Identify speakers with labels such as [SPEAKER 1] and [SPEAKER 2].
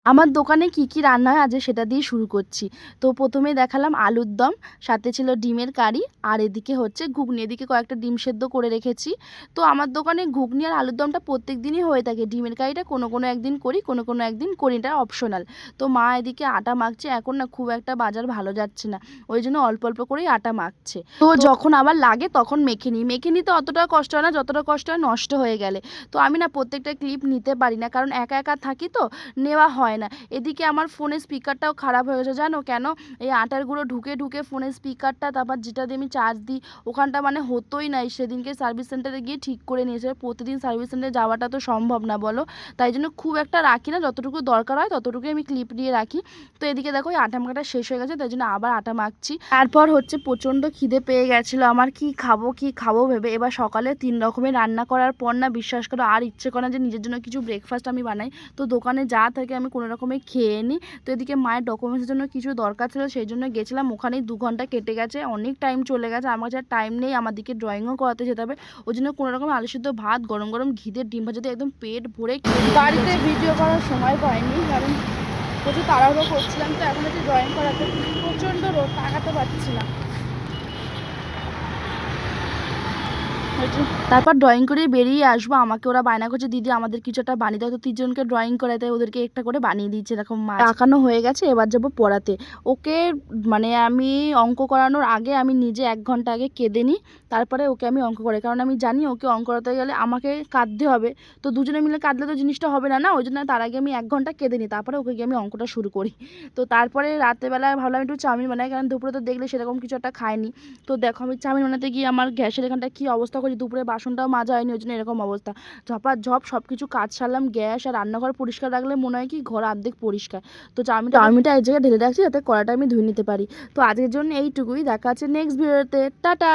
[SPEAKER 1] আমার দোকানে কি কি রান্না হয় আজ সেটা দিয়ে শুরু করছি। তো প্রথমে দেখালাম আলুর দম, সাথে ছিল ডিমের কারি, আর এদিকে হচ্ছে ঘুগনি। এদিকে কয়েকটা ডিম সেদ্ধ করে রেখেছি। তো আমার দোকানে ঘুগনি আর আলুর দমটা প্রত্যেক দিনই হয়ে থাকে। ডিমের কারিটা কোনো একদিন করি, কোনো একদিন করি, এটা অপশনাল। তো মা এদিকে আটা মাখছে। এখন না খুব একটা বাজার ভালো যাচ্ছে না, ওই জন্য অল্প অল্প করেই আটা মাখছে। তো যখন আবার লাগে তখন মেখে নিই। মেখে নিতে অতটা কষ্ট হয় না যতটা কষ্ট হয় নষ্ট হয়ে গেলে। তো আমি না প্রত্যেকটা ক্লিপ নিতে পারি না, কারণ একা একা থাকি তো নেওয়া হয় না। এদিকে আমার ফোনের স্পিকারটাও খারাপ হয়ে গেছে, জানো কেন? এই আটার গুঁড়ো ঢুকে ঢুকে ফোনের স্পিকারটা, তারপর যেটা দিয়ে আমি চার্জ দিই ওখানটা মানে হতোই না। সেদিনকে সার্ভিস সেন্টারে গিয়ে ঠিক করে নিয়েছে। প্রতিদিন সার্ভিস সেন্টারে যাওয়াটা তো সম্ভব না বলো, তাই জন্য খুব একটা রাখি না, যতটুকু দরকার হয় ততটুকুই আমি ক্লিপ নিয়ে রাখি। তো এদিকে দেখো এই আটা মাখাটা শেষ হয়ে গেছে, তাই জন্য আবার আটা মাখছি। তারপর হচ্ছে প্রচণ্ড খিদে পেয়ে গেছিলো আমার, কি খাবো ভেবে এবার সকালে 3 রকমের রান্না করার পর না বিশ্বাস করো আর ইচ্ছে করে না যে নিজের জন্য কিছু ব্রেকফাস্ট আমি বানাই। তো দোকানে যা থাকে আমি কোনো রকমে খেয়ে নিই। তো এদিকে মায়ের ডকুমেন্টসের জন্য কিছু দরকার ছিল, সেই জন্য গেছিলাম। ওখানেই 2 ঘন্টা কেটে গেছে, অনেক টাইম চলে গেছে। আমার কাছে আর টাইম নেই, আমাদেরকে ড্রয়িংও করাতে যেতে হবে। ওই জন্য কোনো রকম আলু সিদ্ধ ভাত, গরম গরম ঘি দিয়ে ডিম ভাজা দিয়ে একদম পেট ভরে খেয়ে বাড়িতে ভিডিও করার সময় পাইনি, কারণ প্রচুর তাড়াহুড়ো করছিলাম। তো এখন হচ্ছে ড্রয়িং করাতে প্রচণ্ড রোদ, তাকাতে পারছি না। তারপর ড্রয়িং করে বেরিয়ে আসবো, আমাকে ওরা বায়না করছে দিদি আমাদের কিছু একটা বানিয়ে দাও। তো 3জনকে ড্রয়িং করাতে ওদেরকে একটা করে বানিয়ে দিচ্ছে। এরকম মাছ আঁকানো হয়ে গেছে, এবার যাবো পড়াতে ওকে। মানে আমি অঙ্ক করানোর আগে আমি নিজে 1 ঘন্টা আগে কেঁদে নিই, তারপরে ওকে আমি অঙ্ক করাই। কারণ আমি জানি ওকে অঙ্ক করাতে গেলে আমাকে কাঁদতে হবে। তো দুজনে মিলে কাঁদলে তো জিনিসটা হবে না, ওই জন্য তার আগে আমি 1 ঘন্টা কেঁদে নিই, তারপরে ওকে গিয়ে আমি অঙ্কটা শুরু করি। তো তারপরে রাত্রেবেলায় ভাবলাম একটু চাউমিন বানাই, কারণ দুপুরে তো দেখলে সেরকম কিছু একটা খায়নি। তো দেখো আমি চাউমিন বানাতে গিয়ে আমার গ্যাসের এখানটা কী অবস্থা করি, দুপুরে বাসনটাও মাজা হয়নি, ওই জন্য এরকম অবস্থা। ঝপাঝপ সব কিছু কাজ সারলাম, গ্যাস আর রান্নাঘর পরিষ্কার রাখলে মনে হয় কি ঘর অর্ধেক পরিষ্কার। তো চাউমিনটা এক জায়গায় ঢেলে রাখছি যাতে কড়াটা আমি ধুয়ে নিতে পারি। তো আজকের জন্য এইটুকুই, দেখা আছে নেক্সট ভিডিওতে, টাটা।